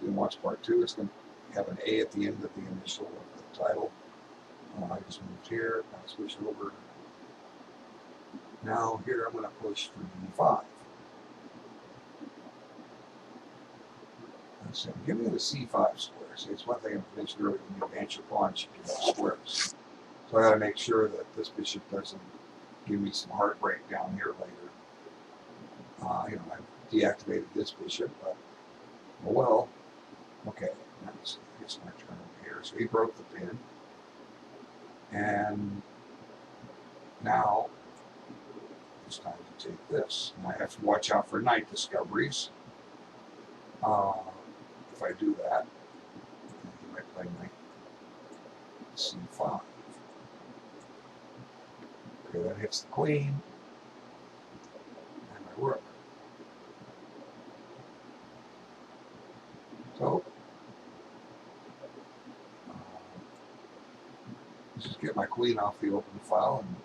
didn't watch part two, it's going to have an A at the end of the initial of the title. I just moved here. I'll switch over. Now here I'm going to push for D5. So give me the C5 square. See, it's one thing I mentioned earlier, when you advance your pawns, you can have squares. So I got to make sure that this bishop doesn't give me some heartbreak down here later. I've deactivated this bishop, but oh well. Okay, that's my turn over here. So he broke the pin. And now it's time to take this. And I have to watch out for knight discoveries. If I do that, he might play knight C5. Okay, that hits the queen and my rook. So, just get my queen off the open file and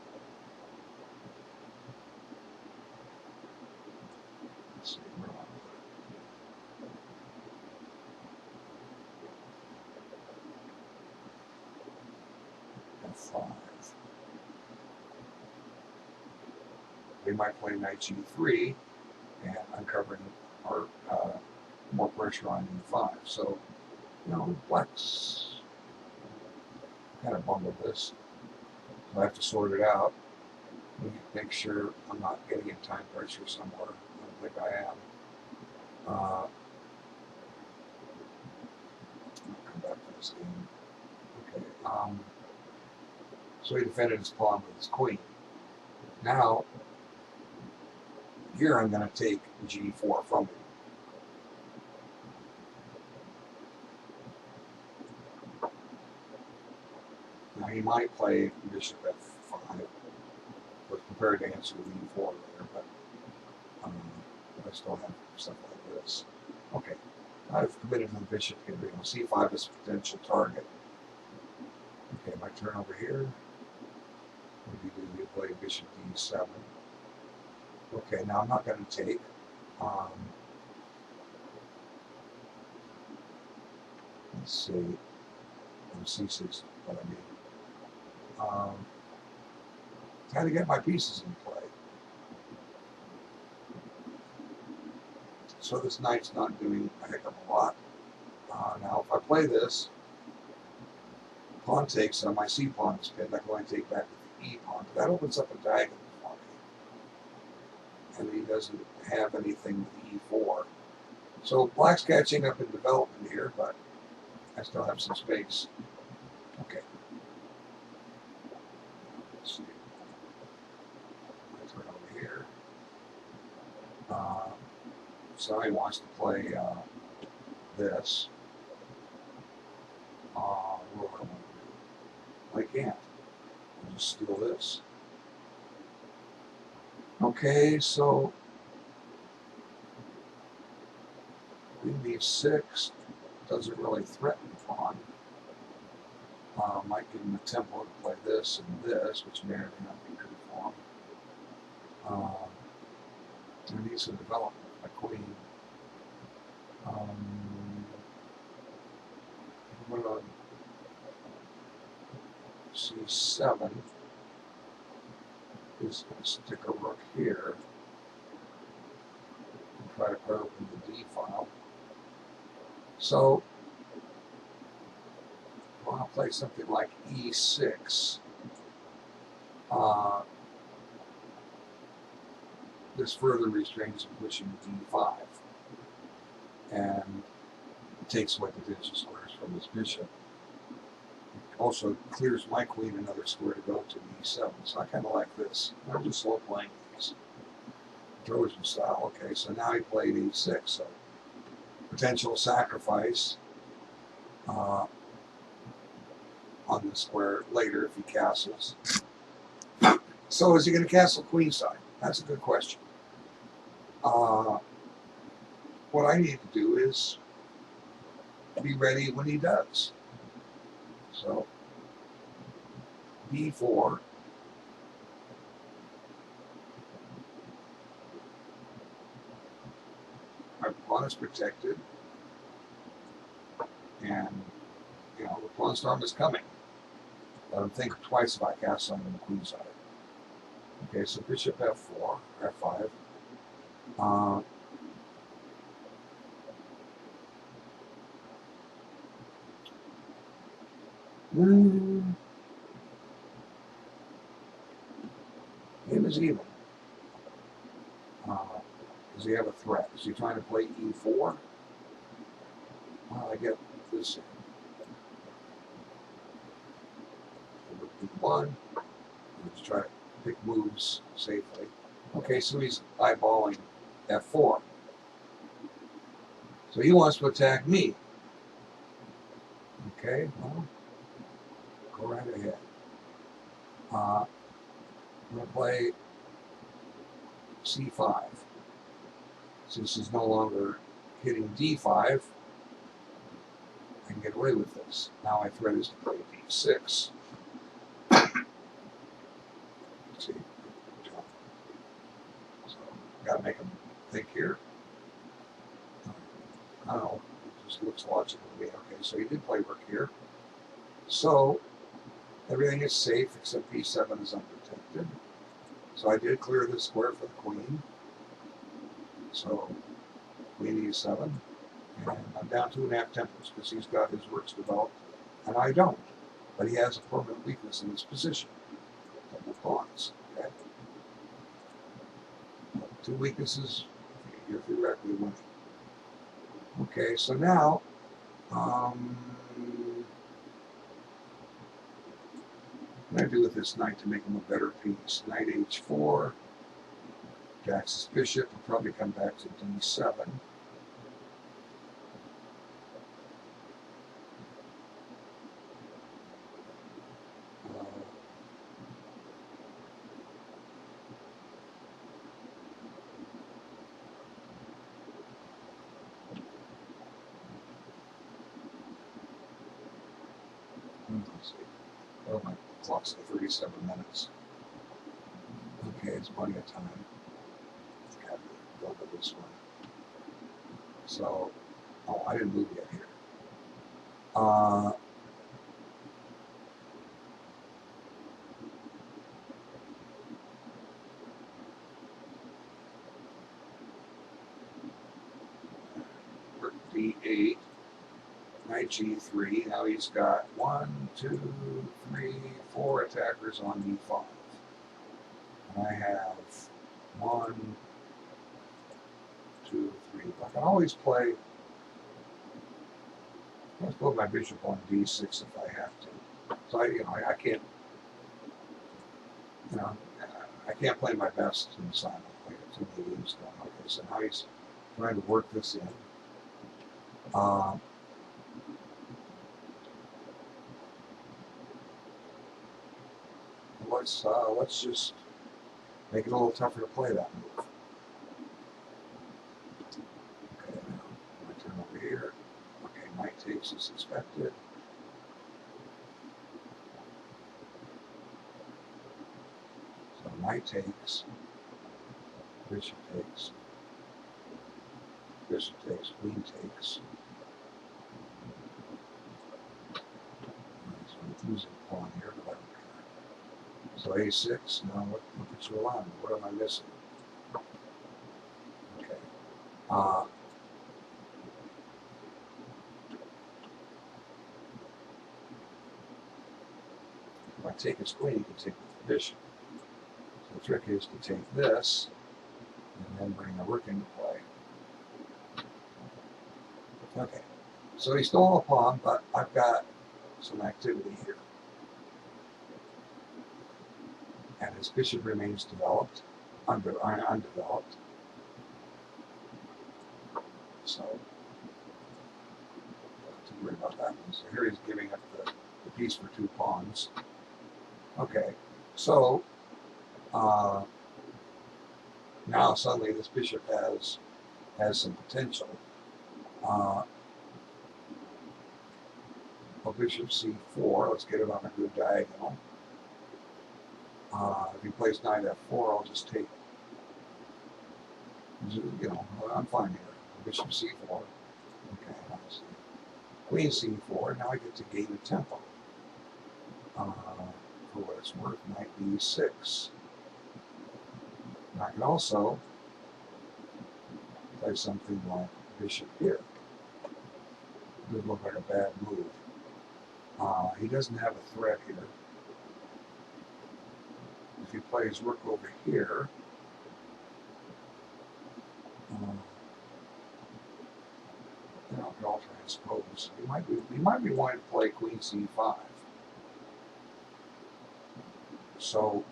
let's see, where am I? F5. They might play knight G3 and uncovering or more pressure on E5. So, Black's kind of bumbled this. So I have to sort it out. Make sure I'm not getting in time pressure somewhere. I don't think I am. I'll come back to this game. Okay. So he defended his pawn with his queen. Now, here I'm going to take G4 from him. Now he might play bishop F5, but prepared to answer with E4 later, but I still have stuff like this. Okay, I've committed to the bishop here. C5 is a potential target. Okay, my turn over here. Maybe we play bishop D7. Okay, now I'm not going to take. Let's see. C6, what I mean. Trying to get my pieces in play. So this knight's not doing a heck of a lot. Now, if I play this, pawn takes on my C pawn is pinned. I can only take back with the E pawn. That opens up a diagonal for me. And he doesn't have anything with E4. So Black's catching up in development here, but I still have some space. Okay. Let's see. Let's turn over here. So he wants to play this. What do I want to do? I can't. I'll just steal this. Okay, so queen b6 doesn't really threaten the pawn. Might give him a tempo to play this and this, which may or may not be good for him. I need some development with my queen. What on C7 is going to stick a rook here and try to put open the D file. So I'll play something like E6. This further restrains him pushing D5 and takes away potential squares from his bishop. Also clears my queen another square to go to E7. So I kind of like this. I'm just slow playing these. Trojan style. Okay, so now he played E6. So potential sacrifice on the square later if he castles. So is he going to castle queenside? That's a good question. What I need to do is be ready when he does. So D4. My pawn is protected. and you know the pawn storm is coming. Let him think twice about castling on the queen side. Okay, so bishop f4, f5. Game is even. Does he have a threat? Is he trying to play e4? Well, I get this e1. Let's try to pick moves safely. Okay, so he's eyeballing f4. So he wants to attack me. Okay, well, go right ahead. I'm going to play c5. Since he's no longer hitting d5, I can get away with this. Now my threat is to play d6. Let's see. So, got to make him think here. I don't know. It just looks logical to me. Okay, so he did play rook here. So, everything is safe except b7 is unprotected. So I did clear this square for the queen. So, queen e7. And I'm down 2.5 tempos because he's got his rooks developed, and I don't. But he has a permanent weakness in his position. Double pawns. Okay? Two weaknesses, you're theoretically winning. Okay, so now, what can I do with this knight to make him a better piece? Knight h4, jacks his bishop, will probably come back to d7. Let's see. Oh, my clock's at 37 minutes. Okay, it's plenty of time. Got to build up this one. So, oh, I didn't move yet here. Rook d8, knight g3. Now he's got 1, 2, 3, 4 attackers on d5. And I have 1, 2, 3. I can always play. Let's put my bishop on d6 if I have to. So I can't, I can't play my best in silent. Like too many games going. Okay, so now he's trying to work this in. Let's just make it a little tougher to play that move. Okay, now I'm going to turn over here. Okay, knight takes as expected. So knight takes, bishop takes, queen takes. So I'm losing a pawn here, but I don't care. So a6, now look at your line. What am I missing? Okay. If I take his queen, he can take the bishop. So the trick is to take this and then bring a rook into play. Okay. So he stole a pawn, but I've got some activity here. And his bishop remains developed, undeveloped. So, don't worry about that one. So here he's giving up the piece for 2 pawns. Okay, so now suddenly this bishop has some potential. Bishop c4, let's get it on a good diagonal. If he plays knight f4, I'll just take, I'm fine here. Bishop c4. Okay, let's see. Queen c4, now I get to gain a tempo. For what it's worth, knight b6. And I can also play something like bishop here. Doesn't look like a bad move. He doesn't have a threat here. If he plays rook over here, then I'll draw transpose. He might be wanting to play queen c5. So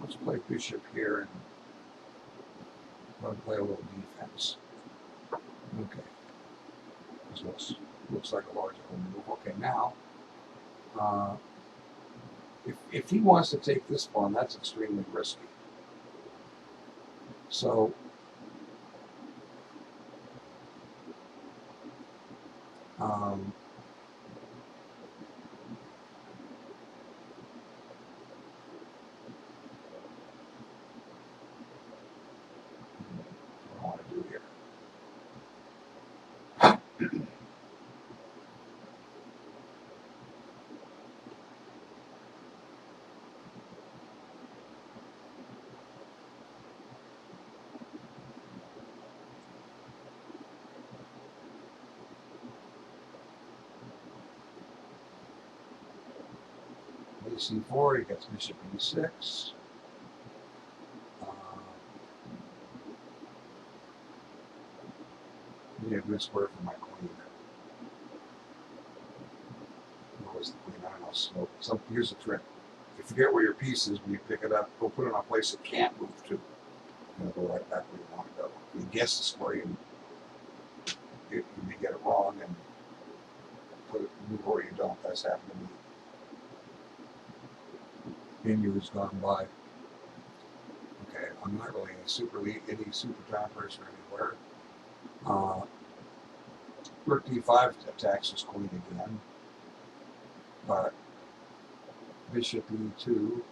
let's play bishop here and play a little defense. Okay. This looks like a logical move. Okay, now, if he wants to take this pawn, that's extremely risky. So, what I want to do here. c4, he gets bishop e6. Need a good square for my queen. Where's the queen? I don't know. So here's the trick. If you forget where your piece is when you pick it up, go put it in a place it can't move to. You're going to go right back where you want to go. If you guess the square, you may get it wrong and move where you don't. That's happened to me in years gone by. Okay, I'm not really any super top person anywhere. Rook d5 attacks his queen again, but bishop e2,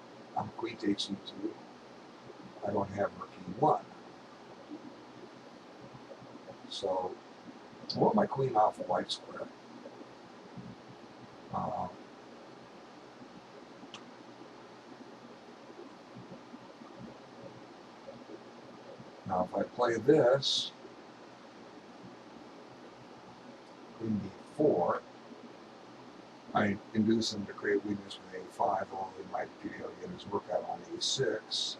queen takes e2. I don't have rook e1. So I want my queen off a white square. Now if I play this, queen d4, I induce him to create weakness with a5, although he might be able to get his work out on a6.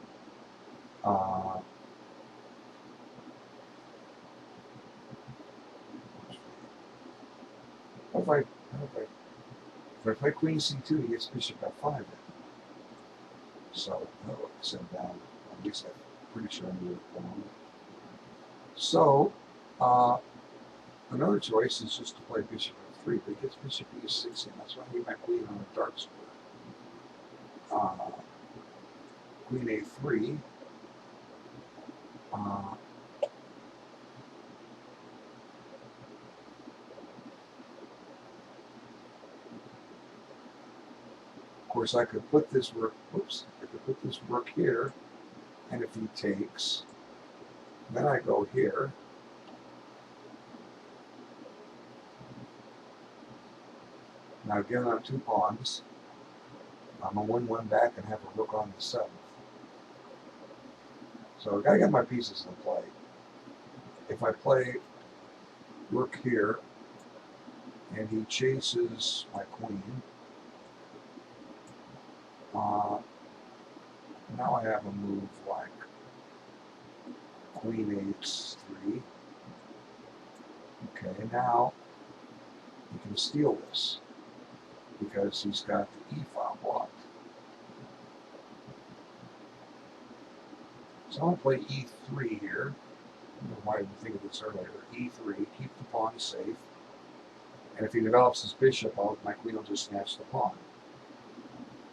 If I play queen c2, he gets bishop f5 in. So that'll send down. At least I'm pretty sure I knew it wrong. So another choice is just to play bishop f3, but he gets bishop e6 in. That's why I need my queen on a dark square. Queen a3. Of course, I could put this rook. Oops! I could put this rook here, and if he takes, then I go here. Now again, on 2 pawns. I'm gonna win one back and have a rook on the 7th. So I gotta get my pieces in play. If I play rook here, and he chases my queen, now I have a move like queen h3. Okay, now he can steal this because he's got the e file blocked. So I'm going to play e3 here. I don't know why I didn't think of this earlier. e3, keep the pawn safe. And if he develops his bishop, my queen will just snatch the pawn.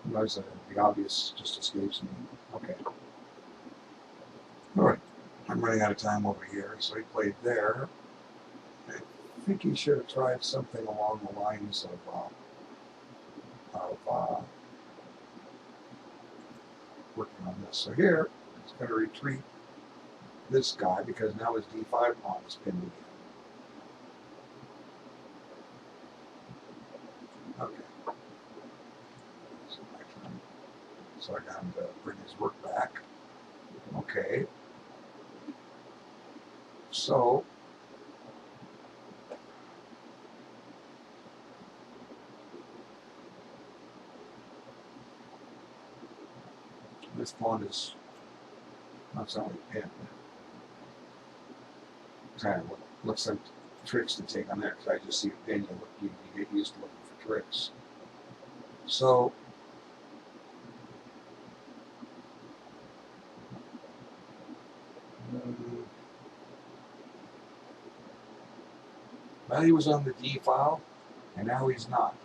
Notice the obvious just escapes me. Okay. Alright. I'm running out of time over here. So he played there. I think he should have tried something along the lines of working on this. So here, he's going to retreat this guy because now his d5 pawn is pinned again. So I got him to bring his work back. Okay. So this pawn is not only pinned. Kind of looks like tricks to take on there because I just see a pin. You get used to looking for tricks. So well, he was on the D file, and now he's not.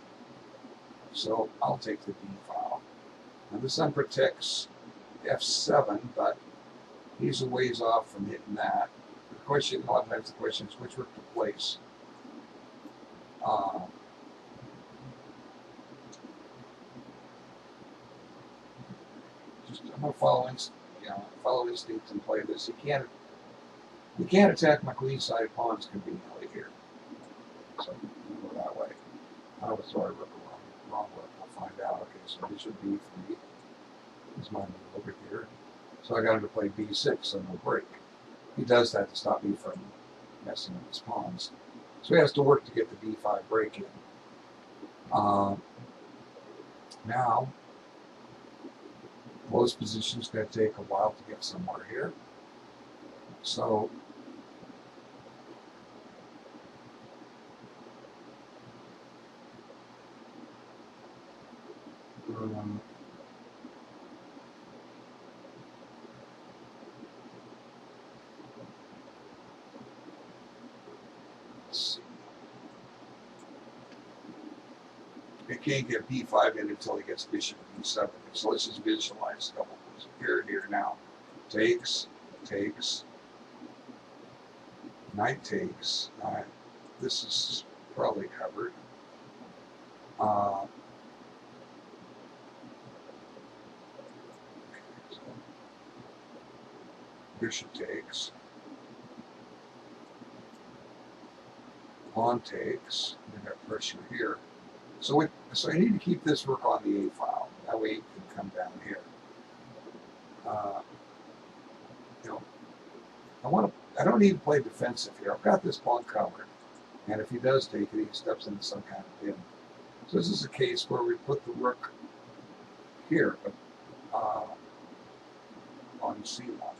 So I'll take the D file. Now this unprotects F7, but he's a ways off from hitting that. The question, a lot of times the question is which rook to place. I'm gonna follow instinct and play this. You can't attack my queen side pawns conveniently here. So we'll go that way. I was sorry, rook wrong rook. We'll find out. Okay, so bishop B3 is my move over here. So I got him to play B6, so no break. He does that to stop me from messing with his pawns. So he has to work to get the B5 break in. Now, most positions going to take a while to get somewhere here. So let's see. He can't get B5 in until he gets bishop B7. So let's just visualize a couple moves here now. Takes, knight takes. This is probably covered. Okay, so bishop takes. Pawn takes. We got pressure here. So I need to keep this rook on the A file. That way it can come down here. I don't need to play defensive here. I've got this pawn covered. And if he does take it, he steps into some kind of pin. So this is a case where we put the rook here on C1.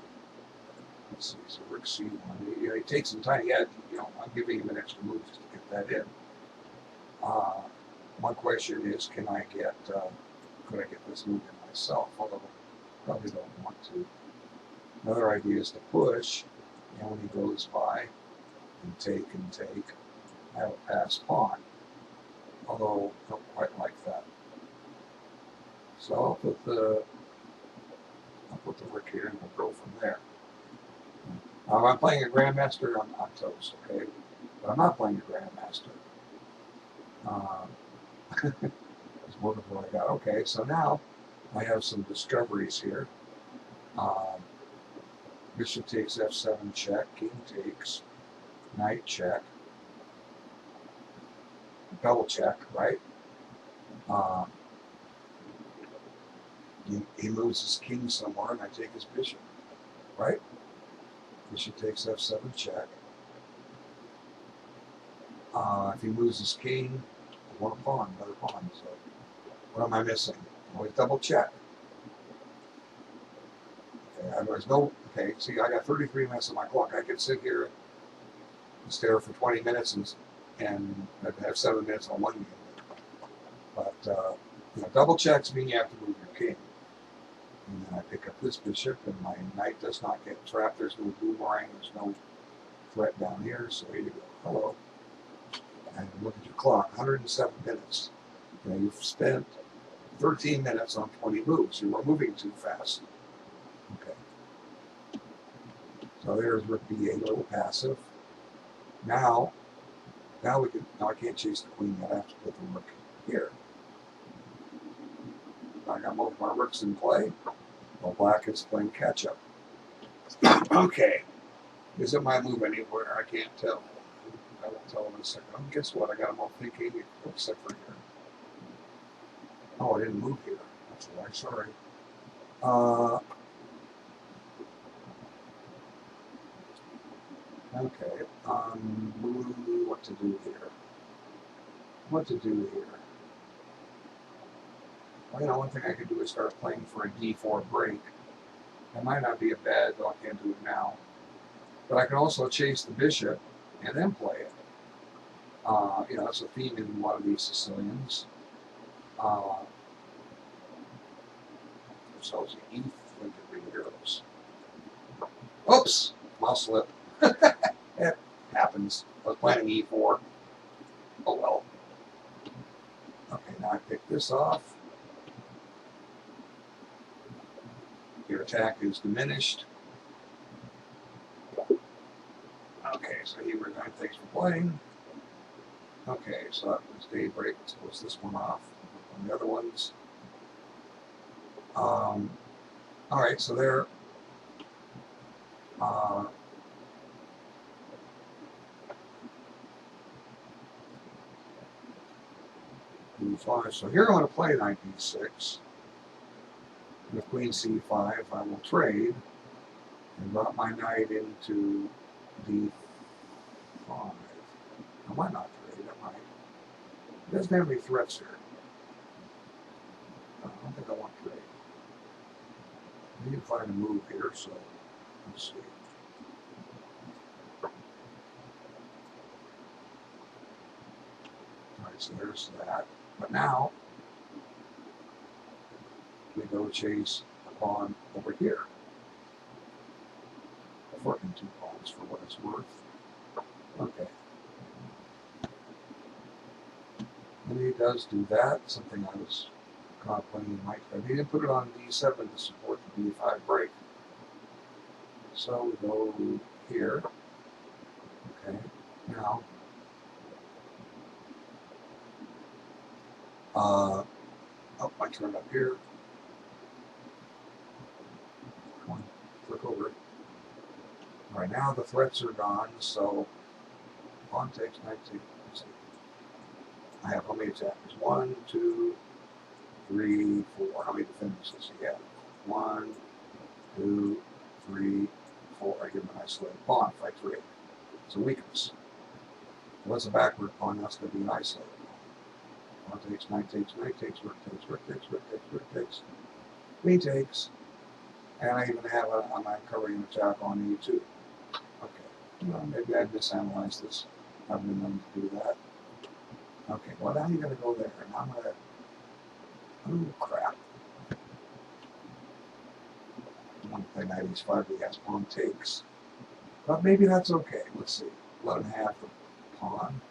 Let's see, so rook C1. He takes some time. Yeah, I'm giving him an extra move just to get that in. One question is, could I get this move in myself? Although I probably don't want to. Another idea is to push, and when he goes by, and take, I have a pass pawn. Although I don't quite like that. So I'll put the rook here, and we'll go from there. I'm playing a grandmaster. I'm toast, okay? But I'm not playing a grandmaster. That's more than what I got. Okay, so now I have some discoveries here. Bishop takes F7 check, king takes, knight check, double check, right? He moves his king somewhere, and I take his bishop, right? Bishop takes F7 check. If he moves his king, I want a pawn, another pawn. So what am I missing? Always double check. Okay, there's no. Okay, see, I got 33 minutes on my clock. I could sit here and stare for 20 minutes and have 7 minutes on one game. But double checks mean you have to move your king. And then I pick up this bishop, and my knight does not get trapped. There's no boomerang. There's no threat down here. So here you go. Hello. And look at your clock. 107 minutes. You've spent 13 minutes on 20 moves. You were moving too fast. Okay. So there's rook b8, a little passive. Now we can. Now I can't chase the queen yet. I have to put the rook here. I got both my rooks in play. Well, black is playing catch up. Okay. Is it my move anywhere? I can't tell. I will tell in a second. Oh, guess what? I got them all thinking except for here. Oh, I didn't move here. That's why. Sorry. Uh, okay. What to do here? What to do here? Well, you know, one thing I could do is start playing for a d4 break. That might not be a bad, though I can't do it now. But I can also chase the bishop and then play it. You know, it's a theme in one of these Sicilians. So it's an E3 heroes. Oops! Mouse slip. It happens. I was planning E4. Oh well. Okay, now I pick this off. Your attack is diminished. Okay, so he resigned. Thanks for playing. Okay, so that was daybreak. Let's close this one off. On the other ones. Alright, so there. D5. So here I'm going to play knight d6. With queen c5, I will trade and drop my knight into d5. I might not trade, I might. It doesn't have any threats here. I don't think I want to trade. I need to find a move here, so let's see. Alright, so there's that. But now, we go chase a pawn over here. Working 2 pawns for what it's worth. Okay. And he does do that, something I was contemplating he might have. He didn't put it on d7 to support the d5 break. So we go here. Okay. Now, oh, I turn up here. Come on, click over it. All right, now the threats are gone, so pawn takes, knight takes. I have how many attackers? 1, 2, 3, 4. How many defenders? Yeah. 1, 2, 3, 4. I give him an isolated pawn if I trade. It's a weakness. What's a backward pawn? That's going to be an isolated pawn. Pawn takes, knight takes, knight takes, rook takes, rook takes, rook takes, rook takes. Queen takes. And I even have I'm covering attack on E2. Okay. Well, maybe I misanalyzed this. I've been known to do that. Okay, well now you're going to go there. And I'm going to... Oh, crap. I want to play knight h5, he has pawn takes. But maybe that's okay. Let's see. Let him have the pawn.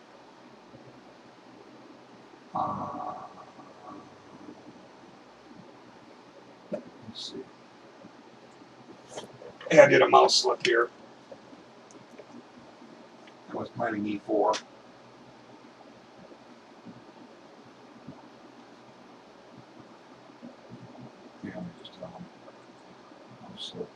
Let's see. Hey, I did a mouse slip here. I was planning e4. Yeah, let me just tell him. Mouse slip.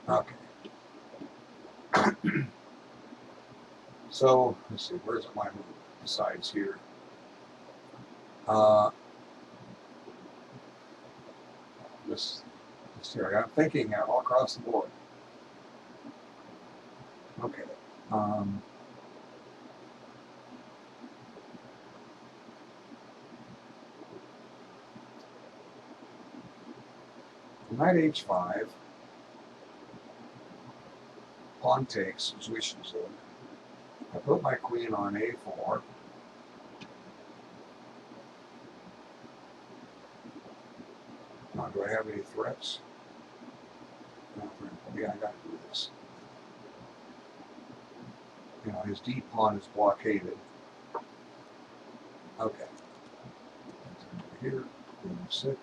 Okay. So, let's see, where's my move besides here? This here. I'm thinking all across the board. Okay. Knight h5. Pawn takes, Zwishen's in. I put my queen on a4. Now, do I have any threats? No, yeah, I got to do this. You know, his d pawn is blockaded. Okay. Over here, queen f6.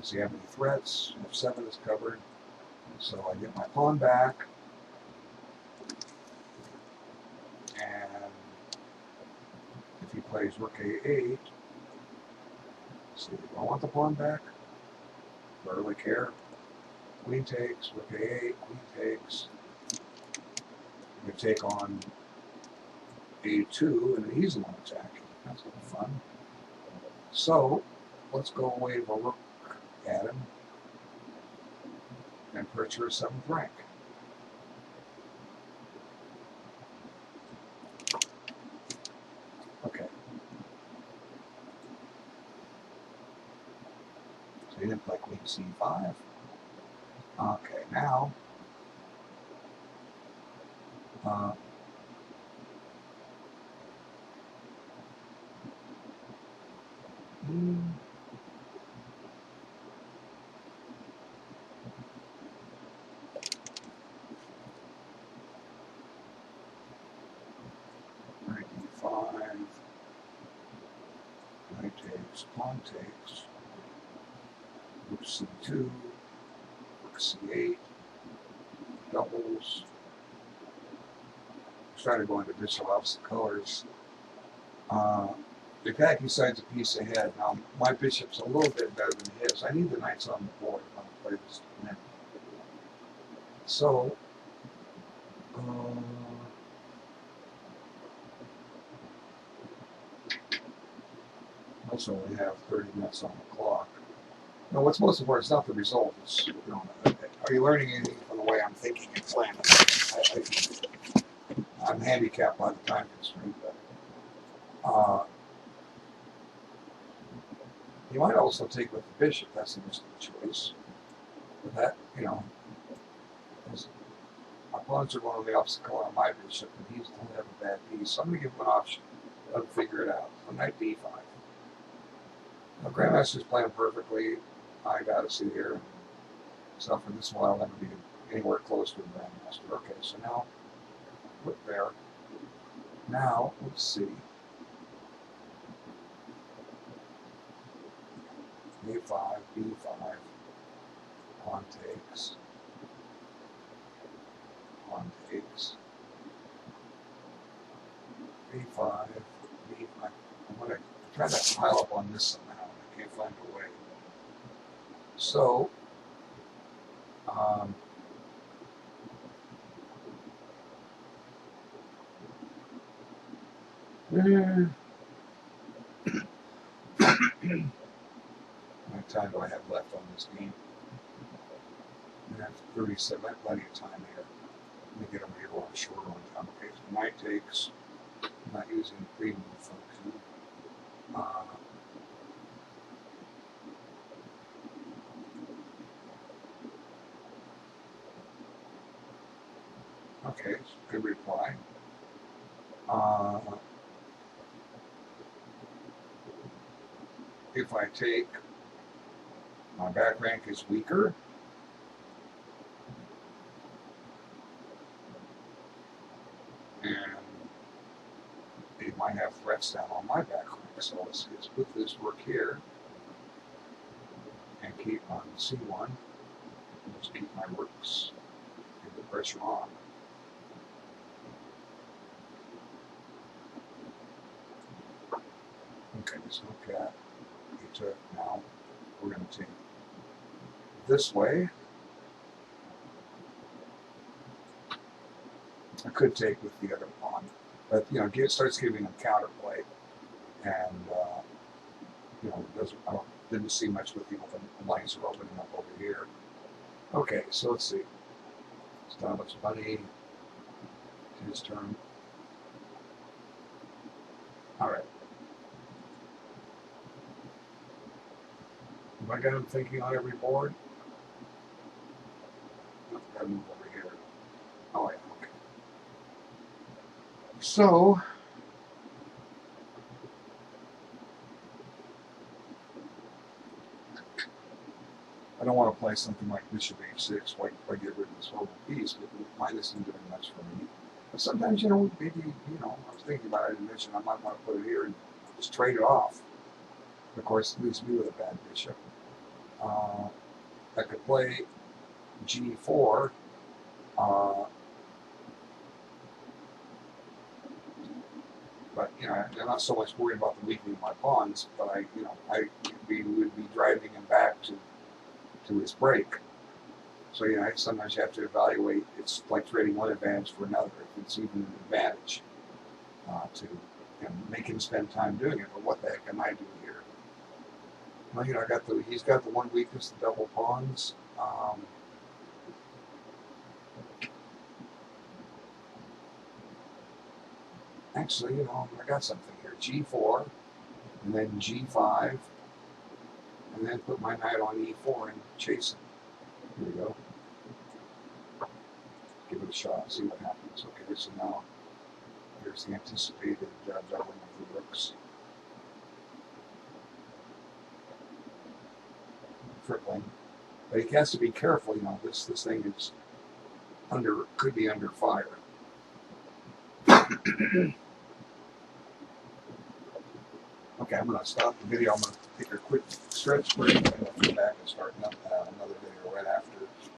Does he have any threats? f7 is covered. So I get my pawn back. And if he plays rook a8, let's see, do I want the pawn back? Do I really care? Queen takes, rook a8, queen takes. I'm going to take on a2, and he's the one attacking. That's a little fun. So, let's go wave a rook at him and purchase a 7th rank. Okay. So he didn't play queen c5. Okay, now knight d5, knight takes, pawn takes, rook c2, rook c8, doubles. Try to go into bishop opposite colors. The attack side's a piece ahead. Now, my bishop's a little bit better than his. I need the knights on the board if I'm going to play this tournament. So, I also only have 30 minutes on the clock. Now, what's most important is not the result. It's, you know, are you learning anything from the way I'm thinking and planning? I'm handicapped by the time constraint, but you might also take with the bishop. That's an interesting choice. But that, you know, my opponents are going on the opposite color on my bishop, and he's going to have a bad piece. So I'm going to give him an option. Let him figure it out. So knight d5. Now, Grandmaster's playing perfectly. I got to sit here and suffer. This one I'll never be anywhere close to a Grandmaster. Okay, so now, look there. Now, let's see. a5, b5, pawn takes, a5, b5. I'm going to try to pile up on this somehow. I can't find a way. So, how much time do I have left on this game? I have 37, I have plenty of time here. Let me get over here while I'm short on time. Okay, so knight takes. I'm not using the pre-move function. Okay, good reply. If I take, my back rank is weaker. And they might have threats down on my back rank. So let's put this rook here and keep on c1. Just keep my rooks, get the pressure on. Okay, so look at he took. Now we're going to take this way. I could take with the other pawn, but you know, it starts giving them counterplay, and you know, didn't see much with the lines are opening up over here. Okay, so let's see. Establish money. His turn. All right. Have I got him thinking on every board? I've got to move over here. Oh, yeah, okay. So, I don't want to play something like Bishop h6, why get rid of this whole piece, but mine isn't doing much for me. But sometimes, you know, maybe, you know, I was thinking about it and mentioned I might want to put it here and just trade it off. Of course, it leaves me with a bad bishop. I could play g4. But you know, I'm not so much worried about the weakening of my pawns, but we would be driving him back to his break. So sometimes you have to evaluate. It's like trading one advantage for another. If it's even an advantage to make him spend time doing it. But what the heck am I doing here? Well, he's got the one weakness, the double pawns. Actually, I got something here. G4, and then G5, and then put my knight on E4 and chase him. Here we go. Give it a shot, see what happens. Okay, so now here's the anticipated doubling of the rooks. Tripling. But he has to be careful, this thing is could be under fire. Okay, I'm going to stop the video. I'm going to take a quick stretch break, and I'll come back and start another video right after.